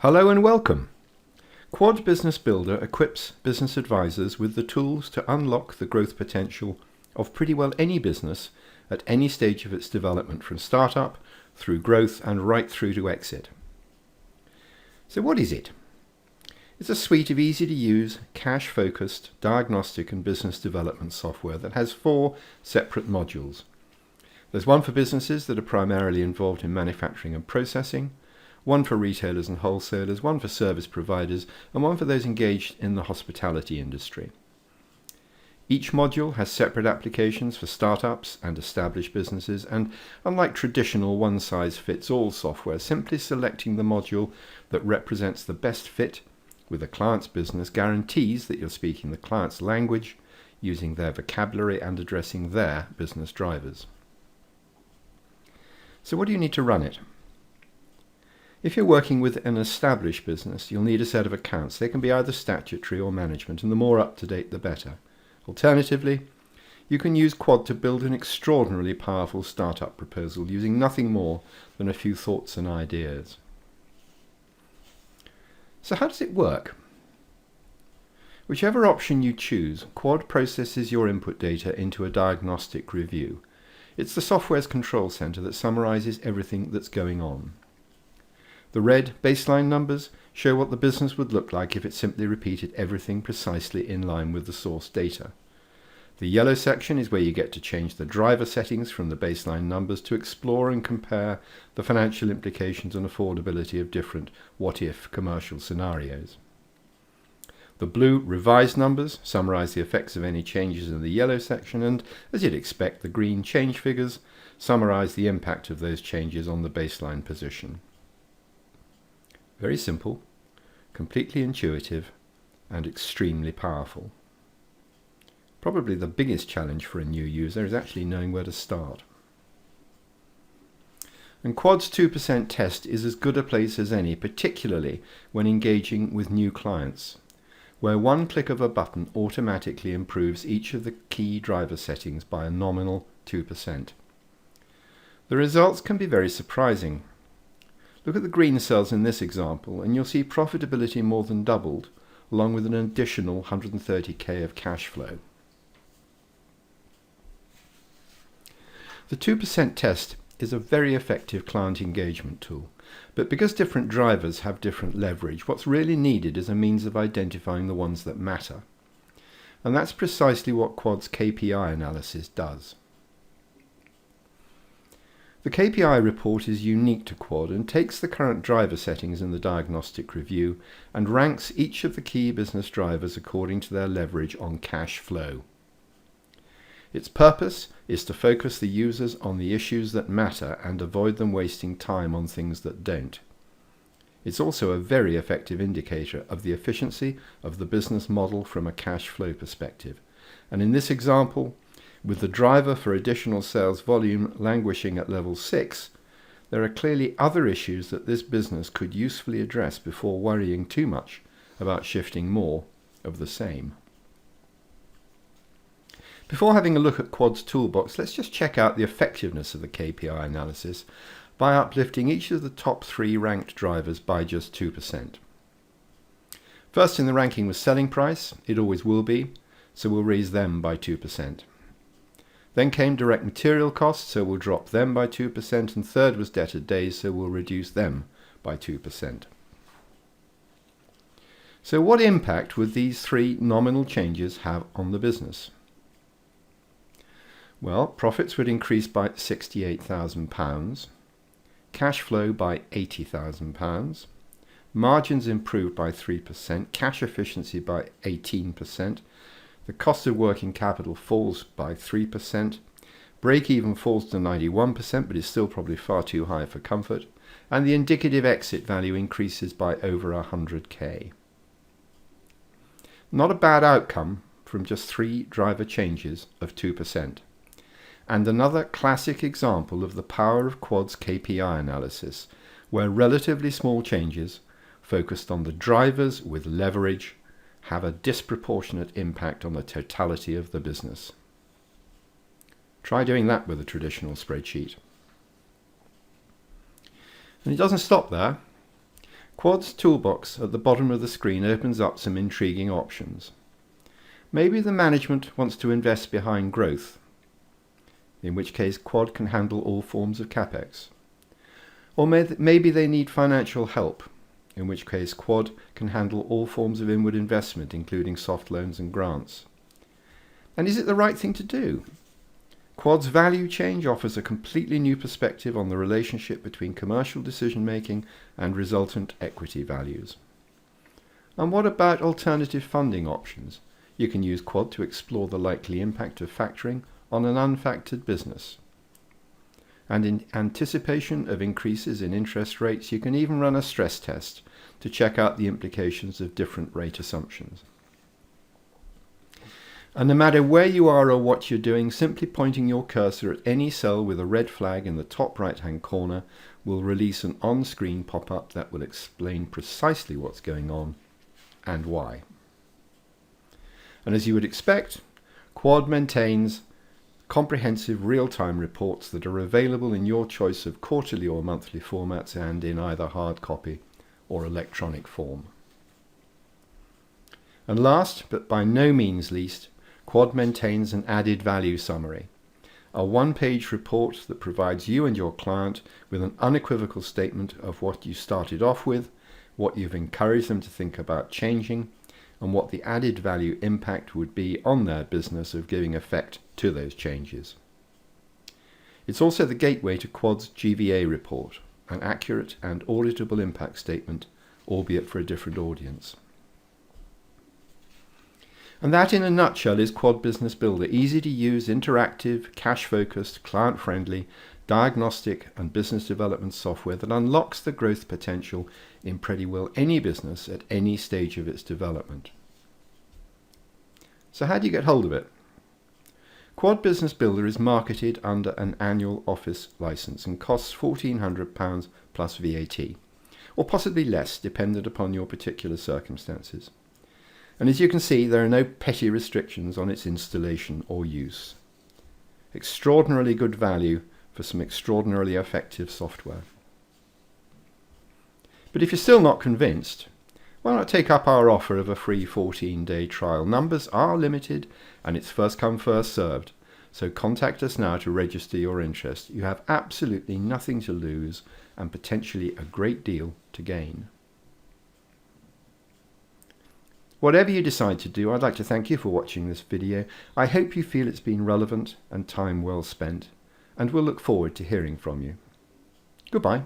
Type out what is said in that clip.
Hello and welcome. Quad Business Builder equips business advisors with the tools to unlock the growth potential of pretty well any business at any stage of its development, from startup through growth and right through to exit. So what is it? It's a suite of easy-to-use, cash-focused diagnostic and business development software that has 4 separate modules. There's one for businesses that are primarily involved in manufacturing and processing, one for retailers and wholesalers, one for service providers, and one for those engaged in the hospitality industry. Each module has separate applications for startups and established businesses, and unlike traditional one-size-fits-all software, simply selecting the module that represents the best fit with a client's business guarantees that you're speaking the client's language, using their vocabulary and addressing their business drivers. So what do you need to run it? If you're working with an established business, you'll need a set of accounts. They can be either statutory or management, and the more up-to-date the better. Alternatively, you can use Quad to build an extraordinarily powerful startup proposal using nothing more than a few thoughts and ideas. So how does it work? Whichever option you choose, Quad processes your input data into a diagnostic review. It's the software's control center that summarizes everything that's going on. The red baseline numbers show what the business would look like if it simply repeated everything precisely in line with the source data. The yellow section is where you get to change the driver settings from the baseline numbers to explore and compare the financial implications and affordability of different what-if commercial scenarios. The blue revised numbers summarize the effects of any changes in the yellow section, and, as you'd expect, the green change figures summarize the impact of those changes on the baseline position. Very simple, completely intuitive, and extremely powerful. Probably the biggest challenge for a new user is actually knowing where to start. And Quad's 2% test is as good a place as any, particularly when engaging with new clients, where one click of a button automatically improves each of the key driver settings by a nominal 2%. The results can be very surprising. Look at the green cells in this example, and you'll see profitability more than doubled, along with an additional 130k of cash flow. The 2% test is a very effective client engagement tool, but because different drivers have different leverage, what's really needed is a means of identifying the ones that matter. And that's precisely what Quad's KPI analysis does. The KPI report is unique to Quad and takes the current driver settings in the diagnostic review and ranks each of the key business drivers according to their leverage on cash flow. Its purpose is to focus the users on the issues that matter and avoid them wasting time on things that don't. It's also a very effective indicator of the efficiency of the business model from a cash flow perspective. And in this example, with the driver for additional sales volume languishing at level 6, there are clearly other issues that this business could usefully address before worrying too much about shifting more of the same. Before having a look at Quad's toolbox, let's just check out the effectiveness of the KPI analysis by uplifting each of the top 3 ranked drivers by just 2%. First in the ranking was selling price. It always will be, so we'll raise them by 2%. Then came direct material costs, so we'll drop them by 2%, and third was debtor days, so we'll reduce them by 2%. So what impact would these 3 nominal changes have on the business? Well, profits would increase by £68,000, cash flow by £80,000, margins improved by 3%, cash efficiency by 18%, the cost of working capital falls by 3%, break-even falls to 91%, but is still probably far too high for comfort, and the indicative exit value increases by over 100k. Not a bad outcome from just 3 driver changes of 2%. And another classic example of the power of Quad's KPI analysis, where relatively small changes focused on the drivers with leverage have a disproportionate impact on the totality of the business. Try doing that with a traditional spreadsheet. And it doesn't stop there. Quad's toolbox at the bottom of the screen opens up some intriguing options. Maybe the management wants to invest behind growth, in which case Quad can handle all forms of CapEx. Or maybe they need financial help, in which case Quad can handle all forms of inward investment, including soft loans and grants. And is it the right thing to do? Quad's value change offers a completely new perspective on the relationship between commercial decision-making and resultant equity values. And what about alternative funding options? You can use Quad to explore the likely impact of factoring on an unfactored business. And in anticipation of increases in interest rates, you can even run a stress test to check out the implications of different rate assumptions. And no matter where you are or what you're doing, simply pointing your cursor at any cell with a red flag in the top right-hand corner will release an on-screen pop-up that will explain precisely what's going on and why. And as you would expect, Quad maintains comprehensive real-time reports that are available in your choice of quarterly or monthly formats and in either hard copy or electronic form. And last, but by no means least, Quad maintains an added value summary, a one-page report that provides you and your client with an unequivocal statement of what you started off with, what you've encouraged them to think about changing, and what the added value impact would be on their business of giving effect to those changes. It's also the gateway to Quad's GVA report, an accurate and auditable impact statement, albeit for a different audience. And that in a nutshell is Quad Business Builder, easy to use, interactive, cash-focused, client-friendly, diagnostic and business development software that unlocks the growth potential in pretty well any business at any stage of its development. So how do you get hold of it? Quad Business Builder is marketed under an annual Office license and costs £1,400 plus VAT, or possibly less dependent upon your particular circumstances. And as you can see, there are no petty restrictions on its installation or use. Extraordinarily good value for some extraordinarily effective software. But if you're still not convinced, why not take up our offer of a free 14-day trial? Numbers are limited and it's first come, first served. So contact us now to register your interest. You have absolutely nothing to lose and potentially a great deal to gain. Whatever you decide to do, I'd like to thank you for watching this video. I hope you feel it's been relevant and time well spent, and we'll look forward to hearing from you. Goodbye.